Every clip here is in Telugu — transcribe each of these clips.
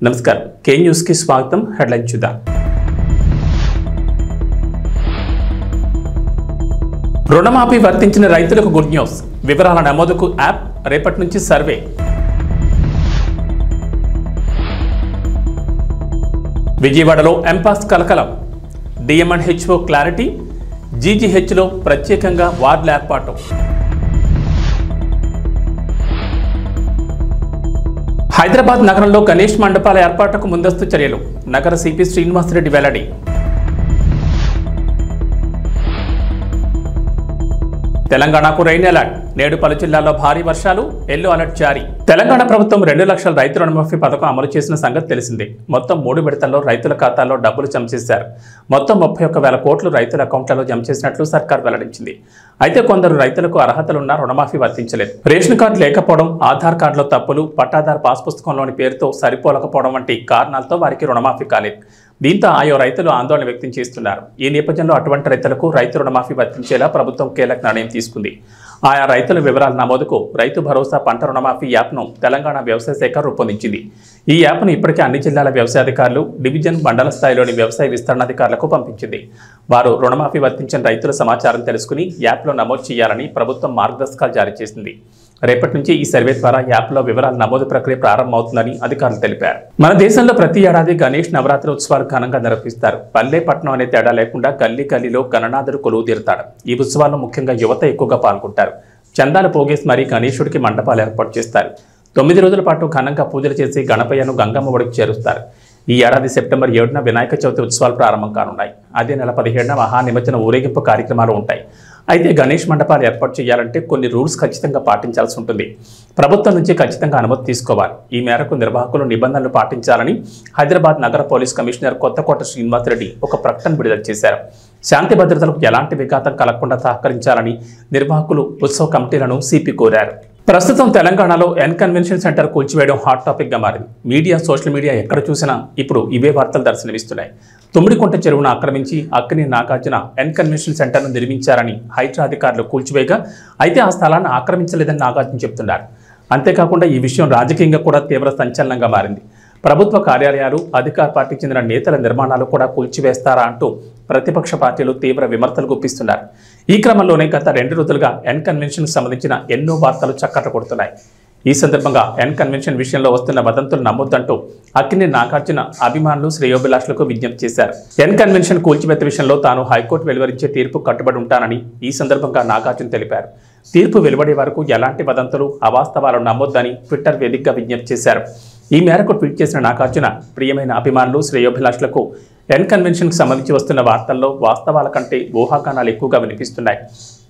నమస్కారం కే న్యూస్ కి స్వాగతం హెడ్లైన్ చూద్దాం రుణమాఫీ వర్తించిన రైతులకు గుడ్ న్యూస్ వివరాల నమోదుకు యాప్ రేపటి నుంచి సర్వే విజయవాడలో ఎంపాస్ కలకలం డిఎంఎన్హెచ్ఓ క్లారిటీ జీజీహెచ్లో ప్రత్యేకంగా వార్డుల ఏర్పాటు హైదరాబాద్ నగరంలో గణేష్ మండపాల ఏర్పాటుకు ముందస్తు చర్యలు నగర సిపి శ్రీనివాసరెడ్డి వెల్లడి తెలంగాణకు రెయిన్ అలర్ట్ నేడు పలు జిల్లాల్లో భారీ వర్షాలు ఎల్లో అలర్ట్ జారీ తెలంగాణ ప్రభుత్వం 2 లక్షల రైతు రుణమాఫీ పథకం అమలు చేసిన సంగతి తెలిసిందే మొత్తం 3 విడతల్లో రైతుల ఖాతాల్లో డబ్బులు జమ చేశారు మొత్తం 31,000 కోట్లు రైతుల అకౌంట్లలో జమ చేసినట్లు సర్కార్ వెల్లడించింది అయితే కొందరు రైతులకు అర్హతలున్న రుణమాఫీ వర్తించలేదు రేషన్ కార్డు లేకపోవడం ఆధార్ కార్డులో తప్పులు పట్టాదారు పాస్ పుస్తకంలోని పేరుతో సరిపోలకపోవడం వంటి కారణాలతో వారికి రుణమాఫీ కాలేదు దీంతో ఆయా రైతులు ఆందోళన వ్యక్తం చేస్తున్నారు ఈ నేపథ్యంలో అటువంటి రైతులకు రైతు రుణమాఫీ వర్తించేలా ప్రభుత్వం కీలక నిర్ణయం తీసుకుంది ఆయా రైతుల వివరాల నమోదుకు రైతు భరోసా పంట రుణమాఫీ యాప్ను తెలంగాణ వ్యవసాయ శాఖ రూపొందించింది ఈ యాప్ను ఇప్పటికే అన్ని జిల్లాల వ్యవసాయ అధికారులు డివిజన్ మండల స్థాయిలోని వ్యవసాయ విస్తరణాధికారులకు పంపించింది వారు రుణమాఫీ వర్తించిన రైతుల సమాచారం తెలుసుకుని యాప్లో నమోదు చేయాలని ప్రభుత్వం మార్గదర్శకాలు జారీ చేసింది రేపటి నుంచి ఈ సర్వే ద్వారా యాప్లో వివరాల నమోదు ప్రక్రియ ప్రారంభమవుతుందని అధికారులు తెలిపారు మన దేశంలో ప్రతి ఏడాది గణేష్ నవరాత్రి ఉత్సవాలు ఘనంగా నిర్వహిస్తారు పల్లె పట్టణం అనే తేడా లేకుండా గల్లీ గల్లీలో గణనాథుడు కొలువు తీరుతాడు ఈ ఉత్సవాల్లో ముఖ్యంగా యువత ఎక్కువగా పాల్గొంటారు చందాలు పోగేసి మరీ గణేశుడికి మండపాలు ఏర్పాటు చేస్తారు 9 రోజుల పాటు ఘనంగా పూజలు చేసి గణపయ్యను గంగమ్మ ఒడికి చేరుస్తారు ఈ ఏడాది సెప్టెంబర్ 7న వినాయక చవితి ఉత్సవాలు ప్రారంభం కానున్నాయి అదే నెల 15న మహానిమజ్జన ఊరేగింపు కార్యక్రమాలు ఉంటాయి అయితే గణేష్ మండపాలు ఏర్పాటు చేయాలంటే కొన్ని రూల్స్ ఖచ్చితంగా పాటించాల్సి ఉంటుంది ప్రభుత్వం నుంచి ఖచ్చితంగా అనుమతి తీసుకోవాలి ఈ మేరకు నిర్వాహకులు నిబంధనలు పాటించాలని హైదరాబాద్ నగర పోలీస్ కమిషనర్ కొత్తకోట శ్రీనివాసరెడ్డి ఒక ప్రకటన విడుదల చేశారు శాంతి భద్రతలకు ఎలాంటి విఘాతం కలగకుండా సహకరించాలని నిర్వాహకులు ఉత్సవ కమిటీలను సిపి కోరారు ప్రస్తుతం తెలంగాణలో ఎన్ కన్వెన్షన్ సెంటర్ కూల్చివేయడం హాట్ టాపిక్ గా మారింది మీడియా సోషల్ మీడియా ఎక్కడ చూసినా ఇప్పుడు ఇవే వార్తలు దర్శనమిస్తున్నాయి తుమ్మిడికుంట చెరువును ఆక్రమించి అక్కినేని నాగార్జున ఎన్ కన్వెన్షన్ సెంటర్ను నిర్మించారని హైడ్రా అధికారులు కూల్చివేయగా అయితే ఆ స్థలాన్ని ఆక్రమించలేదని నాగార్జున చెబుతున్నారు అంతేకాకుండా ఈ విషయం రాజకీయంగా కూడా తీవ్ర సంచలనంగా మారింది ప్రభుత్వ కార్యాలయాలు అధికార పార్టీకి చెందిన నేతల నిర్మాణాలు కూడా కూల్చివేస్తారా అంటూ ప్రతిపక్ష పార్టీలు తీవ్ర విమర్శలు గుప్పిస్తున్నారు ఈ క్రమంలోనే గత 2 రోజులుగా ఎన్ కన్వెన్షన్కు సంబంధించిన ఎన్నో వార్తలు చక్కర్లు కొడుతున్నాయి ఈ సందర్భంగా ఎన్ కన్వెన్షన్ విషయంలో వస్తున్న వదంతులు నమ్మొద్దంటూ అక్కినేని నాగార్జున అభిమానులు శ్రేయోభిలాషులకు విజ్ఞప్తి చేశారు ఎన్ కన్వెన్షన్ కూల్చివేత విషయంలో తాను హైకోర్టు వెలువరించే తీర్పు కట్టుబడి ఉంటానని ఈ సందర్భంగా నాగార్జున తెలిపారు తీర్పు వెలువడే వరకు ఎలాంటి వదంతులు అవాస్తవాలు నమ్మొద్దని ట్విట్టర్ వేదికగా విజ్ఞప్తి చేశారు ఈ మేరకు ట్వీట్ చేసిన నాగార్జున ప్రియమైన అభిమానులు శ్రేయోభిలాషులకు ఎన్ కన్వెన్షన్కు సంబంధించి వస్తున్న వార్తల్లో వాస్తవాల కంటే ఊహాగానాలు ఎక్కువగా వినిపిస్తున్నాయి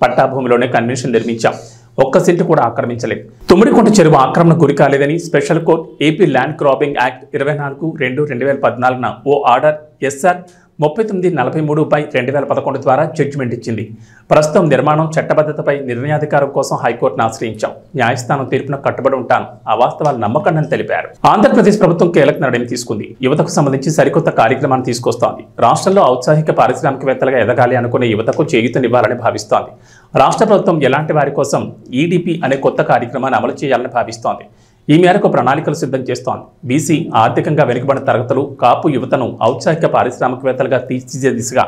పట్టాభూమిలోనే కన్వెన్షన్ నిర్మించాం ఒక్క సెంటు కూడా ఆక్రమించలేదు తుమ్మిడికుంట చెరువు ఆక్రమణ గురి కాలేదని special court AP land grabbing act 24/2/2014న ఓ ఆర్డర్ ఎస్ఆర్ 3943/2011 ద్వారా జడ్జిమెంట్ ఇచ్చింది ప్రస్తుతం నిర్మాణం చట్టబద్ధతపై నిర్ణయాధికారం కోసం హైకోర్టును ఆశ్రయించాం న్యాయస్థానం తీర్పును కట్టుబడి ఉంటాను అవాస్తవాలు నమ్మకండి తెలిపారు ఆంధ్రప్రదేశ్ ప్రభుత్వం కీలక నిర్ణయం తీసుకుంది యువతకు సంబంధించి సరికొత్త కార్యక్రమాన్ని తీసుకొస్తోంది రాష్ట్రంలో ఔత్సాహిక పారిశ్రామికవేత్తలుగా ఎదగాలి అనుకునే యువతకు చేయూతనివ్వాలని భావిస్తోంది రాష్ట్ర ప్రభుత్వం ఎలాంటి వారి కోసం ఈడీపీ అనే కొత్త కార్యక్రమాన్ని అమలు చేయాలని భావిస్తోంది ఈ మేరకు ప్రణాళికలు సిద్ధం చేస్తోంది బీసీ ఆర్థికంగా వెనుకబడిన తరగతులు కాపు యువతను ఔత్సాహిక పారిశ్రామికవేత్తలుగా తీర్చిదిద్దే దిశగా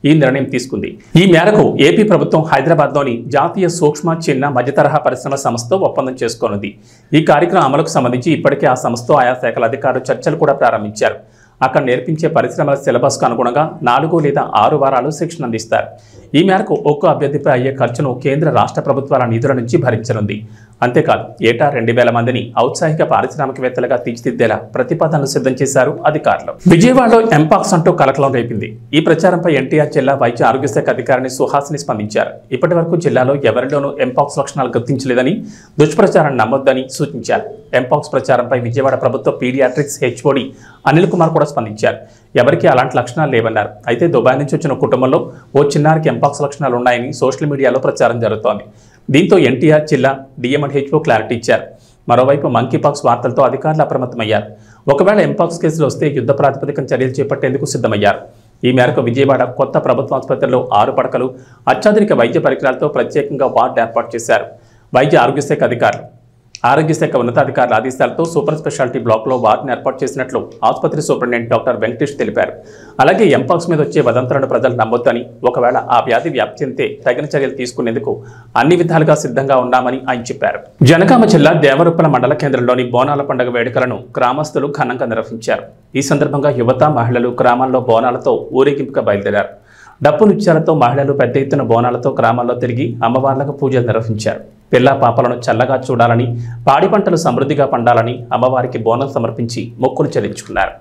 ఈ నిర్ణయం తీసుకుంది ఈ మేరకు ఏపీ ప్రభుత్వం హైదరాబాద్లోని జాతీయ సూక్ష్మ చిన్న మధ్యతరహా పరిశ్రమ సంస్థతో ఒప్పందం చేసుకోనుంది ఈ కార్యక్రమం అమలుకు సంబంధించి ఇప్పటికే ఆ సంస్థతో ఆయా శాఖల అధికారులు చర్చలు కూడా ప్రారంభించారు అక్కడ నేర్పించే పరిశ్రమల సిలబస్కు అనుగుణంగా 4 లేదా 6 వారాలు శిక్షణ అందిస్తారు ఈ మేరకు ఒక్కో అభ్యర్థిపై అయ్యే ఖర్చును కేంద్ర రాష్ట్ర ప్రభుత్వాల నిధుల నుంచి భరించనుంది అంతేకాదు ఏటా 2,000 మందిని ఔత్సాహిక పారిశ్రామికవేత్తలుగా తీర్చిదిద్దేలా ప్రతిపాదనలు సిద్ధం చేశారు అధికారులు విజయవాడలో ఎంపాక్స్ అంటూ కలకలం రేపింది ఈ ప్రచారంపై ఎన్టీఆర్ జిల్లా వైద్య ఆరోగ్య శాఖ అధికారిని సుహాసిని స్పందించారు ఇప్పటి వరకు జిల్లాలో ఎవరిలోనూ ఎంపాక్స్ లక్షణాలు గుర్తించలేదని దుష్ప్రచారాన్ని నమ్మొద్దని సూచించారు ఎంపాక్స్ ప్రచారంపై విజయవాడ ప్రభుత్వ పీడియాట్రిక్స్ హెచ్ఓడి అనిల్ కుమార్ కూడా స్పందించారు ఎవరికి అలాంటి లక్షణాలు లేవన్నారు అయితే దుబాయ్ నుంచి వచ్చిన కుటుంబంలో ఓ చిన్నారికి ఎంపాక్స్ లక్షణాలు ఉన్నాయని సోషల్ మీడియాలో ప్రచారం జరుగుతోంది దీంతో ఎన్టీఆర్ జిల్లా డిఎంఎన్హెచ్ఓ క్లారిటీ ఇచ్చారు మరోవైపు మంకీపాక్స్ వార్తలతో అధికారులు అప్రమత్తమయ్యారు ఒకవేళ ఎంపాక్స్ కేసులు వస్తే యుద్ధ ప్రాతిపదికన చర్యలు చేపట్టేందుకు సిద్ధమయ్యారు ఈ మేరకు విజయవాడ కొత్త ప్రభుత్వ ఆసుపత్రిలో 6 పడకలు అత్యాధునిక వైద్య పరికరాలతో ప్రత్యేకంగా వార్డు ఏర్పాటు చేశారు వైద్య ఆరోగ్య శాఖ అధికారులు ఆరోగ్య శాఖ ఉన్నతాధికారుల ఆదేశాలతో సూపర్ స్పెషాలిటీ బ్లాక్లో వార్డును ఏర్పాటు చేసినట్లు ఆసుపత్రి సూపరింటెండెంట్ డాక్టర్ వెంకటేష్ తెలిపారు. అలాగే ఎంపాక్స్ మీద వచ్చే వదంతులను ప్రజలు నమ్మొద్దని, ఒకవేళ ఆ వ్యాధి వ్యాప్తి చెందితే తగిన చర్యలు తీసుకునేందుకు అన్ని విధాలుగా సిద్ధంగా ఉన్నామని ఆయన చెప్పారు. జనగామ జిల్లా దేవరుప్పల మండల కేంద్రంలోని బోనాల పండుగ వేడుకలను గ్రామస్తులు ఘనంగా నిర్వహించారు. ఈ సందర్భంగా యువత, మహిళలు గ్రామాల్లో బోనాలతో ఊరేగింపుగా బయలుదేరారు. డప్పు నృత్యాలతో మహిళలు పెద్ద ఎత్తున బోనాలతో గ్రామాల్లో తిరిగి అమ్మవార్లకు పూజలు నిర్వహించారు. పిల్ల పాపలను చల్లగా చూడాలని, పాడి పంటలు సమృద్ధిగా పండాలని అమ్మవారికి బోనం సమర్పించి మొక్కులు చెల్లించుకున్నారు.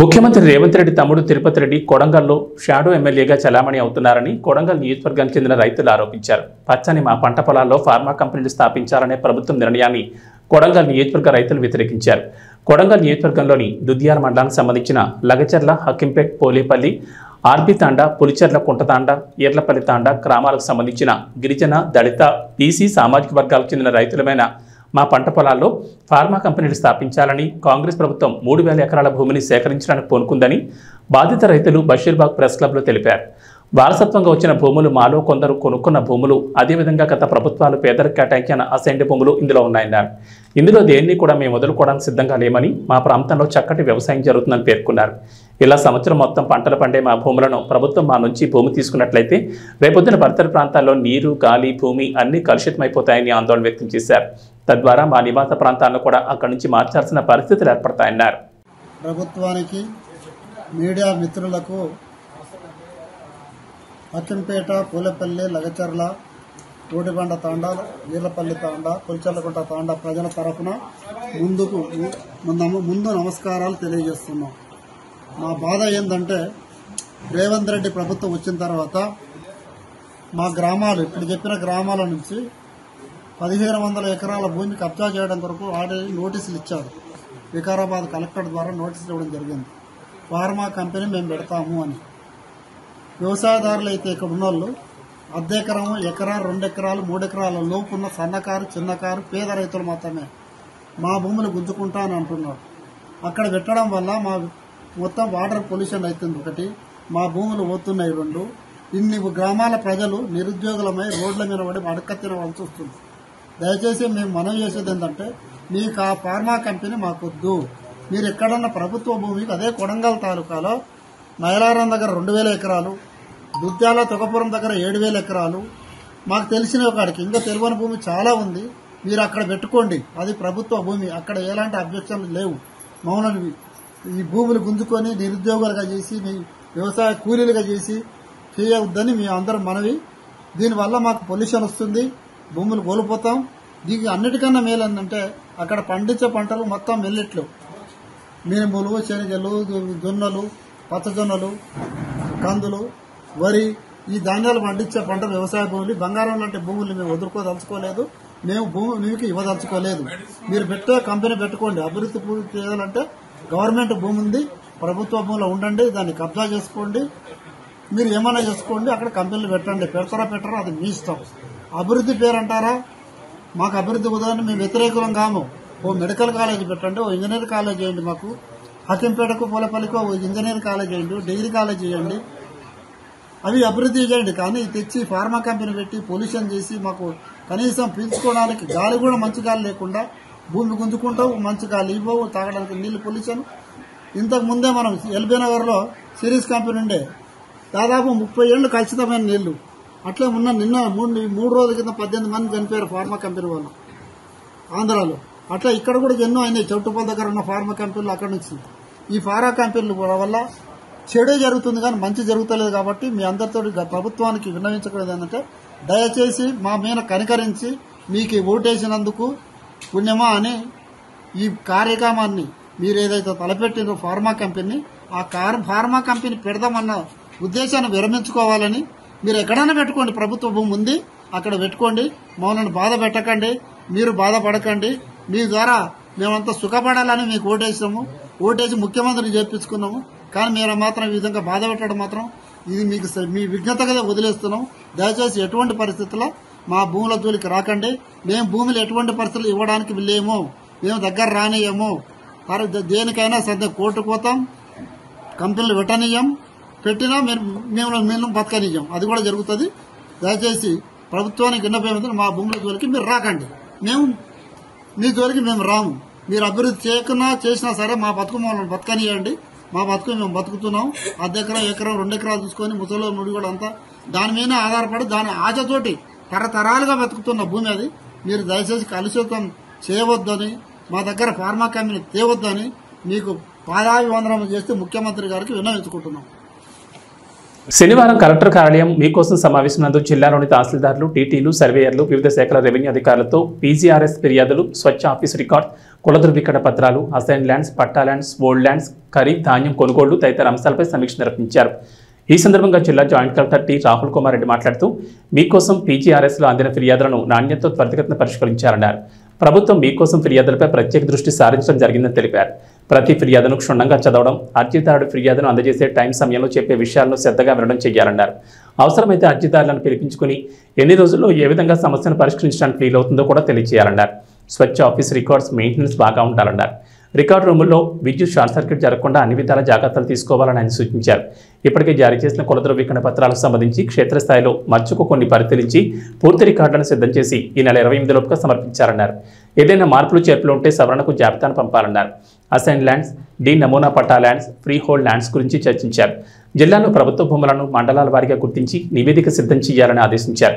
ముఖ్యమంత్రి రేవంత్ రెడ్డి తమ్ముడు తిరుపతి రెడ్డి కొడంగల్లో షాడో ఎమ్మెల్యేగా చలామణి అవుతున్నారని కొడంగల్ నియోజకవర్గానికి చెందిన రైతులు ఆరోపించారు. పచ్చని మా పంట పొలాల్లో ఫార్మా కంపెనీలు స్థాపించాలనే ప్రభుత్వం నిర్ణయాన్ని కొడంగల్ నియోజకవర్గ రైతులు వ్యతిరేకించారు. కొడంగల్ నియోజకవర్గంలోని దుద్యాల మండలానికి సంబంధించిన లగచర్ల, హక్కింపేట్, పోలేపల్లి, ఆర్బీ తాండా, పులిచెర్ల కుంటతాండా, ఈర్లపల్లి తాండా గ్రామాలకు సంబంధించిన గిరిజన, దళిత, బీసీ సామాజిక వర్గాలకు చెందిన రైతులమైన మా పంట పొలాల్లో ఫార్మా కంపెనీలు స్థాపించాలని కాంగ్రెస్ ప్రభుత్వం 3000 ఎకరాల భూమిని సేకరించడానికి పూనుకుందని బాధిత రైతులు బషీర్బాగ్ ప్రెస్ క్లబ్లో తెలిపారు. వారసత్వంగా వచ్చిన భూములు మాలో కొందరు కొనుక్కున్న భూములు, అదేవిధంగా గత ప్రభుత్వాలు పేదలకు కేటాయించిన అసైన్డ్ భూములు ఇందులో ఉన్నాయన్నారు. ఇందులో దేన్ని కూడా మేము వదులుకోవడానికి సిద్ధంగా లేమని, మా ప్రాంతంలో చక్కటి వ్యవసాయం జరుగుతుందని పేర్కొన్నారు. ఇలా సంవత్సరం మొత్తం పంటలు పండే మా భూములను ప్రభుత్వం మా నుంచి భూమి తీసుకున్నట్లయితే రేపొద్దున పరిసర ప్రాంతాల్లో నీరు, గాలి, భూమి అన్నీ కలుషితమైపోతాయని ఆందోళన వ్యక్తం చేశారు. తద్వారా మా నివాస ప్రాంతాలను కూడా అక్కడి నుంచి మార్చాల్సిన పరిస్థితులు ఏర్పడతాయన్నారు. ప్రభుత్వానికి, మీడియా మిత్రులకు అక్కింపేట, పూలపల్లి, లగచర్ల, కోటిబండ తాండా, వీర్లపల్లి తాండా, పులిచెర్లకుంట తాండా ప్రజల తరఫున ముందు నమస్కారాలు తెలియజేస్తున్నాం. మా బాధ ఏంటంటే రేవంత్ రెడ్డి ప్రభుత్వం వచ్చిన తర్వాత మా గ్రామాలు, ఇక్కడ చెప్పిన గ్రామాల నుంచి 1500 ఎకరాల భూమి కబ్జా చేయడం కొరకు ఆల్రెడీ నోటీసులు ఇచ్చారు. వికారాబాద్ కలెక్టర్ ద్వారా నోటీసులు ఇవ్వడం జరిగింది. ఫార్మా కంపెనీ మేము పెడతాము అని. వ్యవసాయదారులు అయితే ఇక్కడ ఉన్నోళ్ళు అద్దెకరము, ఎకరా, 2 ఎకరాలు, 3 ఎకరాల లోపు ఉన్న సన్నకారు, చిన్నకారు, పేద రైతులు మాత్రమే మా భూములు గుంజుకుంటా అని అంటున్నారు. అక్కడ పెట్టడం వల్ల మా మొత్తం వాటర్ పొల్యూషన్ అవుతుంది. ఒకటి, మా భూములు పోతున్నాయి. 2, ఇన్ని గ్రామాల ప్రజలు నిరుద్యోగులమై రోడ్ల మీద పడి అడక్క తినవలసి వస్తుంది. దయచేసి మేము మనవి చేసేది ఏంటంటే, మీకు ఆ ఫార్మా కంపెనీ మాకొద్దు. మీరు ఎక్కడన్నా ప్రభుత్వ భూమికి, అదే కొడంగల్ తాలూకాలో నయలారం దగ్గర 2000 ఎకరాలు, దుద్యాల, తొగపురం దగ్గర 7000 ఎకరాలు, మాకు తెలిసిన ఒకడికి ఇంకా తెలియని భూమి చాలా ఉంది. మీరు అక్కడ పెట్టుకోండి, అది ప్రభుత్వ భూమి, అక్కడ ఎలాంటి అబ్జెక్షన్లు లేవు. మౌనవి ఈ భూములు గుంజుకొని నిరుద్యోగులుగా చేసి మీ వ్యవసాయ కూలీలుగా చేసి చేయవద్దని మేము అందరం మనవి. దీనివల్ల మాకు పొల్యూషన్ వస్తుంది, భూములు కోల్పోతాం. దీనికి అన్నిటికన్నా మేలు ఏంటంటే అక్కడ పండించే పంటలు మొత్తం మిల్లెట్లు, మినుములు, శనగలు, జొన్నలు, పచ్చజొన్నలు, కందులు, వరి, ఈ ధాన్యాలు పండించే పంటలు వ్యవసాయ భూములు. బంగారం లాంటి భూములు మేము వదులుకోదలుచుకోలేదు, మేము భూమికి ఇవ్వదలుచుకోలేదు. మీరు పెట్టే కంపెనీ పెట్టుకోండి. అభివృద్ధి పూర్తి చేయాలంటే గవర్నమెంట్ భూమి ఉంది, ప్రభుత్వ భూమిలో ఉండండి, దాన్ని కబ్జా చేసుకోండి, మీరు ఏమైనా చేసుకోండి, అక్కడ కంపెనీలు పెట్టండి. పెడతారా పెట్టారా అది మీ ఇష్టం. అభివృద్ధి పేరు అంటారా? మాకు అభివృద్ధి ఉదాహరణ మేము వ్యతిరేకం కాము. ఓ మెడికల్ కాలేజ్ పెట్టండి, ఓ ఇంజనీర్ కాలేజ్ చేయండి, మాకు హకింపేటకు పోలపల్లికి ఓ ఇంజనీర్ కాలేజ్ చేయండి, డిగ్రీ కాలేజ్ చేయండి, అవి అభివృద్ధి చేయండి. కానీ తెచ్చి ఫార్మా కంపెనీ పెట్టి పొల్యూషన్ చేసి మాకు కనీసం పీల్చుకోవడానికి గాలి కూడా మంచి గాలి లేకుండా భూమి గుంజుకుంటావు, మంచి గాలి ఇవ్వవు, తాగడానికి నీళ్లు పొల్యూషన్. ఇంతకు ముందే మనం ఎల్బీ నగర్లో సిరీస్ కంపెనీ ఉండే, దాదాపు 30 ఏళ్లు కలుషితమైన నీళ్లు. అట్లే నిన్న 3 రోజుల కింద 18 మంది చనిపోయారు ఫార్మా కంపెనీ వాళ్ళు ఆంధ్రాలో. అట్లా ఇక్కడ కూడా ఎన్నో అయినాయి చౌటుపల్లి దగ్గర ఉన్న ఫార్మా కంపెనీలు. అక్కడ నుంచి ఈ ఫార్మా కంపెనీలు వల్ల చెడే జరుగుతుంది కానీ మంచి జరుగుతలేదు. కాబట్టి మీ అందరితో ప్రభుత్వానికి విన్నవించకూడదు ఏంటంటే దయచేసి మా మీద కనికరించి మీకు ఓటేసినందుకు పుణ్యమా అని ఈ కార్యక్రమాన్ని మీరు ఏదైతే తలపెట్టినో ఫార్మా కంపెనీ, ఆ ఫార్మా కంపెనీ పెడదామన్న ఉద్దేశాన్ని విరమించుకోవాలని. మీరు ఎక్కడైనా పెట్టుకోండి, ప్రభుత్వ భూమి ఉంది అక్కడ పెట్టుకోండి, మమ్మల్ని బాధ పెట్టకండి, మీరు బాధపడకండి. మీ ద్వారా మేమంతా సుఖపడాలని మీకు ఓటేసాము, ఓటేసి ముఖ్యమంత్రిని చేర్పించుకున్నాము. కానీ మీరు మాత్రం ఈ విధంగా బాధ పెట్టడం మాత్రం ఇది మీకు మీ విజ్ఞతగా వదిలేస్తున్నాం. దయచేసి ఎటువంటి పరిస్థితుల్లో మా భూముల జోలికి రాకండి. మేము భూములు ఎటువంటి పరిస్థితులు ఇవ్వడానికి లేము, మేము దగ్గర రానియము. దేనికైనా సరే కోర్టు పోతాం, కంపెనీలు పెట్టనీయం, పెట్టినా మేము బతకనియ్యం, అది కూడా జరుగుతుంది. దయచేసి ప్రభుత్వానికి విన్నపం, మా భూముల జోలికి మీరు రాకండి, మేము మీ జోలికి మేము రాము. మీరు అభివృద్ధి చేయకున్నా చేసినా సరే మా బతుకు మమ్మల్ని బతకనియండి, మా బతుకు మేము బతుకుతున్నాం. ఎకరం 2 ఎకరాలు చూసుకొని ముసలో నుడి కూడా అంతా దాని మీద ఆధారపడి దాని ఆశతోటి తరతరాలుగా బతుకుతున్న భూమి అది. మీరు దయచేసి కలుషితం చేయవద్దని, మా దగ్గర ఫార్మా కంపెనీ తేవద్దని మీకు పాదాభివందనం చేస్తే ముఖ్యమంత్రి గారికి విన్నవించుకుంటున్నాం. శనివారం కలెక్టర్ కార్యాలయం మీకోసం సమావేశం నందు జిల్లాలోని తహసీల్దార్లు, టీటీలు, సర్వేయర్లు, వివిధ శాఖల రెవెన్యూ అధికారులతో పీజీఆర్ఎస్ ఫిర్యాదులు, స్వచ్ఛ ఆఫీస్ రికార్డ్, కుల ధృవీకరణ పత్రాలు, అసైన్ ల్యాండ్స్, పట్టా ల్యాండ్స్, ఓల్డ్ ల్యాండ్స్, ఖరీఫ్ ధాన్యం కొనుగోళ్లు తదితర అంశాలపై సమీక్ష నిర్వహించారు. ఈ సందర్భంగా జిల్లా joint collector T Rahul Kumar Reddy మాట్లాడుతూ మీకోసం పీజీఆర్ఎస్లో అందిన ఫిర్యాదులను నాణ్యతతో త్వరితగతిన పరిష్కరించారన్నారు. ప్రభుత్వం మీకోసం ఫిర్యాదులపై ప్రత్యేక దృష్టి సారించడం జరిగిందని తెలిపారు. ప్రతి ఫిర్యాదును క్షుణ్ణంగా చదవడం, అర్జీదారుడు ఫిర్యాదును అందజేసే టైం సమయంలో చెప్పే విషయాలను శ్రద్ధగా వినడం చేయాలన్నారు. అవసరమైతే అర్జీదారులను పిలిపించుకుని ఎన్ని రోజుల్లో ఏ విధంగా సమస్యను పరిష్కరించడానికి వీలవుతుందో కూడా తెలియజేయాలన్నారు. స్వచ్ఛ ఆఫీస్ రికార్డ్స్ మెయింటెనెన్స్ బాగా ఉండాలన్నారు. రికార్డు రూముల్లో విద్యుత్ షార్ట్ సర్క్యూట్ జరగకుండా అన్ని విధాల జాగ్రత్తలు తీసుకోవాలని ఆయన సూచించారు. ఇప్పటికే జారీ చేసిన కుల ధృవీకరణ పత్రాలకు సంబంధించి క్షేత్రస్థాయిలో మచ్చుకు కొన్ని పరిశీలించి పూర్తి రికార్డులను సిద్ధం చేసి ఈ నెల 28 లోపుగా సమర్పించారన్నారు. ఏదైనా మార్పులు చేర్పులు ఉంటే సవరణకు జాబితాను పంపాలన్నారు. అసైన్ ల్యాండ్స్, డి నమూనా పట్టా ల్యాండ్స్, ఫ్రీ హోల్డ్ ల్యాండ్స్ గురించి చర్చించారు. జిల్లాలో ప్రభుత్వ భూములను మండలాల వారీగా గుర్తించి నివేదిక సిద్ధం చేయాలని ఆదేశించారు.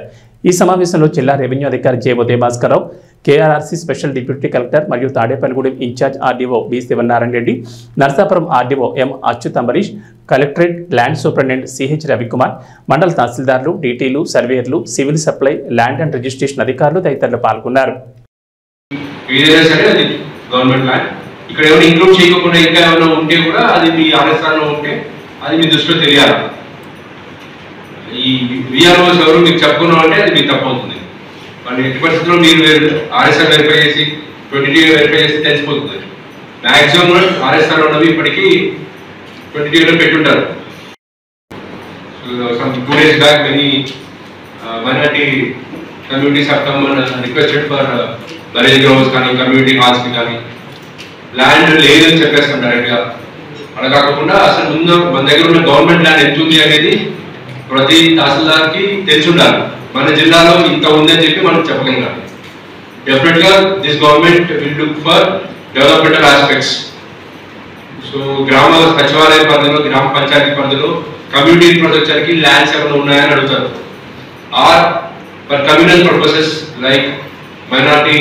ఈ సమావేశంలో జిల్లా రెవెన్యూ అధికారి J Udaya Bhaskar Rao, KRRC special deputy collector మరియు Tadepalligudem in-charge RDO B Sivanarayana Reddy, Narsapuram RDO M Achyut Ambarish, collectorate land superintendent CH Ravikumar, మండల తహసీల్దార్లు, డీటీలు, సర్వేయర్లు, civil supply, land and registration అధికారులు తదితరులు పాల్గొన్నారు. ఇక్కడ ఏమైనా ఇంక్లూడ్ చేయకుండా ఇంకా ఏమైనా ఉంటే కూడా అది మీ ఆర్ఎస్ఆర్లో ఉంటే అది మీ దృష్టిలో తెలియాలి. ఈ విఆర్ఓస్ ఎవరు మీకు చెప్పుకున్నాం అంటే అది మీకు తప్పవుతుంది. మరి ఎట్టి పరిస్థితుల్లో మీరు ఆర్ఎస్ఆర్ వెరిఫై చేసి 22 వెరిఫై చేసి తెలిసిపోతుంది. మ్యాక్సిమం కూడా ఆర్ఎస్ఆర్ ఉన్నవి ఇప్పటికీ 22లో పెట్టుంటారు. 2 days back many minority communities have come and requested for marriage grounds కానీ కమ్యూనిటీ హాల్స్కి కానీ ల్యాండ్ లేదని చెప్పేస్తాం డైరెక్ట్గా. అలా కాకుండా అసలు ముందు మన దగ్గర ఉన్న గవర్నమెంట్ ల్యాండ్ ఎంత ఉంది అనేది ప్రతి తహసీల్దార్కి తెలిసి ఉండాలి. మన జిల్లాలో ఇంత ఉందని చెప్పి మనం చెప్పగలగాలి. డెఫినెట్గా this government will look for developmental aspects. So గ్రామ సచివాలయ పరిధిలో, గ్రామ పంచాయతీ పరిధిలో కమ్యూనిటీ ఇన్ఫ్రాస్ట్రక్చర్కి ల్యాండ్స్ ఏమైనా ఉన్నాయని అడుగుతారు. Or for communal purposes like minority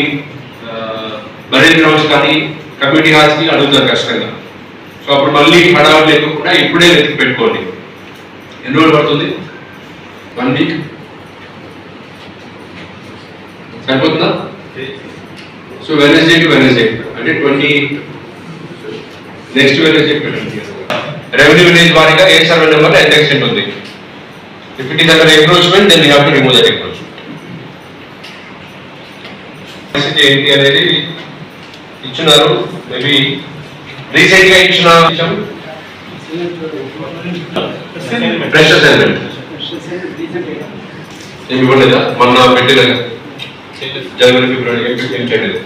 burial grounds కానీ కమ్యూనిటీ హాల్స్కి అడుగుతారు ఖచ్చితంగా. సో అప్పుడు మళ్ళీ హడావుడి లేకుండా ఇప్పుడే వెతికి పెట్టుకోండి. ఎన్ని రోజులు పడుతుంది? 1 వీక్ సరిపోతుందా? సో వెనస్డే టు వెనస్డే అంటే 20 నెక్స్ట్ వెనస్డే రెవెన్యూ విలేజ్ వారీగా ఏ సర్వే నెంబర్ ఎంత ఎక్స్టెంట్ ఉంది. If it is under encroachment then we have to remove that encroachment. ఏంటి అనేది ఇచ్చినారు. మేబీ రీసెంట్ గా ఇచ్చిన ఫ్రెష్ అసైన్మెంట్ ఏమి ఇవ్వలేదా? మొన్న పెట్టిన జనవరి ఫిబ్రవరి ఏం చేయలేదు.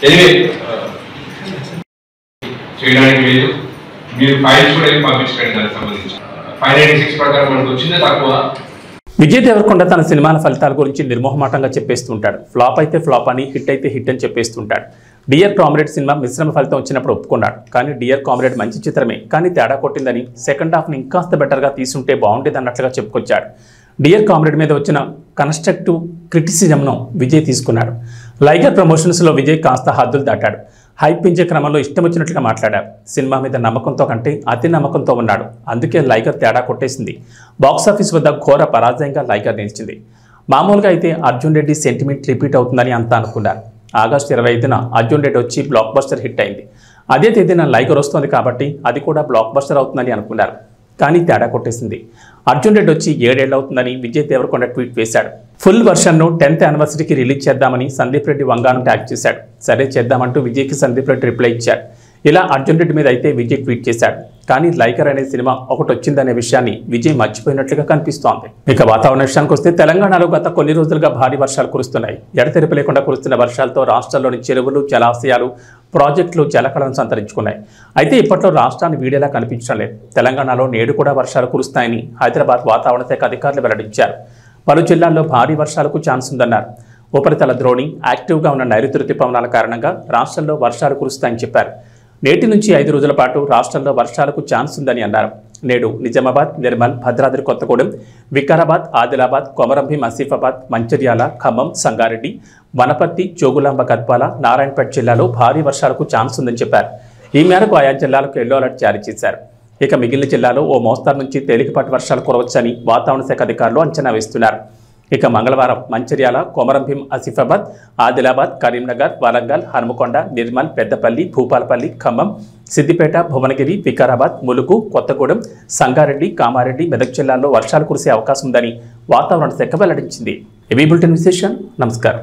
ఎనివే చేయడానికి లేదు. మీరు ఫైల్స్ కూడా ఏమి పంపించండి దానికి సంబంధించి. 596 ప్రకారం మనకు వచ్చిందే తక్కువ. విజయ్ దేవరకొండ తన సినిమాల ఫలితాల గురించి నిర్మోహమాటంగా చెప్పేస్తుంటాడు. ఫ్లాప్ అయితే ఫ్లాప్ అని, హిట్ అయితే హిట్ అని చెప్పేస్తుంటాడు. డియర్ కామ్రేడ్ సినిమా మిశ్రమ ఫలితం వచ్చినప్పుడు ఒప్పుకున్నాడు. కానీ డియర్ కామ్రేడ్ మంచి చిత్రమే, కానీ తేడా కొట్టిందని, సెకండ్ హాఫ్ని ఇంకాస్త బెటర్గా తీసుంటే బాగుండేది అన్నట్లుగా చెప్పుకొచ్చాడు. డియర్ కామ్రేడ్ మీద వచ్చిన కన్స్ట్రక్టివ్ క్రిటిసిజంను విజయ్ తీసుకున్నాడు. లైగర్ ప్రమోషన్స్లో విజయ్ కాస్త హద్దులు దాటాడు. హైప్ పెంచే క్రమంలో ఇష్టం వచ్చినట్లుగా మాట్లాడాడు. సినిమా మీద నమ్మకంతో కంటే అతి నమ్మకంతో ఉన్నాడు. అందుకే లైగర్ తేడా కొట్టేసింది. బాక్సాఫీస్ వద్ద ఘోర పరాజయంగా లైగర్ నిలిచింది. మామూలుగా అయితే అర్జున్ రెడ్డి సెంటిమెంట్ రిపీట్ అవుతుందని అంతా అనుకున్నారు. ఆగస్టు 25న అర్జున్ రెడ్డి వచ్చి బ్లాక్ బస్టర్ హిట్ అయింది. అదే తేదీన లైగర్ వస్తుంది కాబట్టి అది కూడా బ్లాక్ బస్టర్ అవుతుందని అనుకున్నారు. కానీ తేడా కొట్టేసింది. అర్జున్ రెడ్డి వచ్చి 7 ఏళ్ళు అవుతుందని విజయ్ దేవరకొండ ట్వీట్ వేశాడు. ఫుల్ వర్షన్ను 10th యానివర్సరీకి రిలీజ్ చేద్దామని సందీప్ రెడ్డి వంగాను ట్యాగ్ చేశాడు. సరే చేద్దామంటూ విజయ్కి సందీప్ రెడ్డి రిప్లై ఇచ్చాడు. ఇలా అర్జున్ రెడ్డి మీద అయితే విజయ్ ట్వీట్ చేశాడు. కానీ లైగర్ అనే సినిమా ఒకటి వచ్చిందనే విషయాన్ని విజయ్ మర్చిపోయినట్లుగా కనిపిస్తోంది. ఇక వాతావరణ విషయానికి వస్తే తెలంగాణలో గత కొన్ని రోజులుగా భారీ వర్షాలు కురుస్తున్నాయి. ఎడతెరిపి లేకుండా కురుస్తున్న వర్షాలతో రాష్ట్రంలోని చెరువులు, జలాశయాలు, ప్రాజెక్టులు జలకళను సంతరించుకున్నాయి. అయితే ఇప్పట్లో రాష్ట్రాన్ని వీడేలా కనిపించడం లేదు. తెలంగాణలో నేడు కూడా వర్షాలు కురుస్తాయని హైదరాబాద్ వాతావరణ శాఖ అధికారులు వెల్లడించారు. పలు జిల్లాల్లో భారీ వర్షాలకు ఛాన్స్ ఉందన్నారు. ఉపరితల ద్రోణి, యాక్టివ్గా ఉన్న నైరుతి రుతుపవనాల కారణంగా రాష్ట్రంలో వర్షాలు కురుస్తాయని చెప్పారు. నేటి నుంచి 5 రోజుల పాటు రాష్ట్రంలో వర్షాలకు ఛాన్స్ ఉందని అన్నారు. నేడు నిజామాబాద్, నిర్మల్, భద్రాద్రి కొత్తగూడెం, వికారాబాద్, ఆదిలాబాద్, కొమరంభీం, ఆసిఫాబాద్, మంచిర్యాల, ఖమ్మం, సంగారెడ్డి, వనపర్తి, జోగులాంబ, గద్వాల, నారాయణపేట జిల్లాలో భారీ వర్షాలకు ఛాన్స్ ఉందని చెప్పారు. ఈ మేరకు ఆయా జిల్లాలకు ఎల్లో అలర్ట్ జారీ చేశారు. ఇక మిగిలిన జిల్లాలో ఓ మోస్తరు నుంచి తేలికపాటి వర్షాలు కురవచ్చని వాతావరణ శాఖ అధికారులు అంచనా వేస్తున్నారు. ఇక మంగళవారం మంచిర్యాల, కొమరంభీం, ఆసిఫాబాద్, ఆదిలాబాద్, కరీంనగర్, వరంగల్, హనుమకొండ, నిర్మల్, పెద్దపల్లి, భూపాలపల్లి, ఖమ్మం, సిద్దిపేట, భువనగిరి, వికారాబాద్, ములుగు, కొత్తగూడెం, సంగారెడ్డి, కామారెడ్డి, మెదక్ జిల్లాల్లో వర్షాలు కురిసే అవకాశం ఉందని వాతావరణ శాఖ వెల్లడించింది. ఇవి బులెటిన్ విశేషం. నమస్కారం.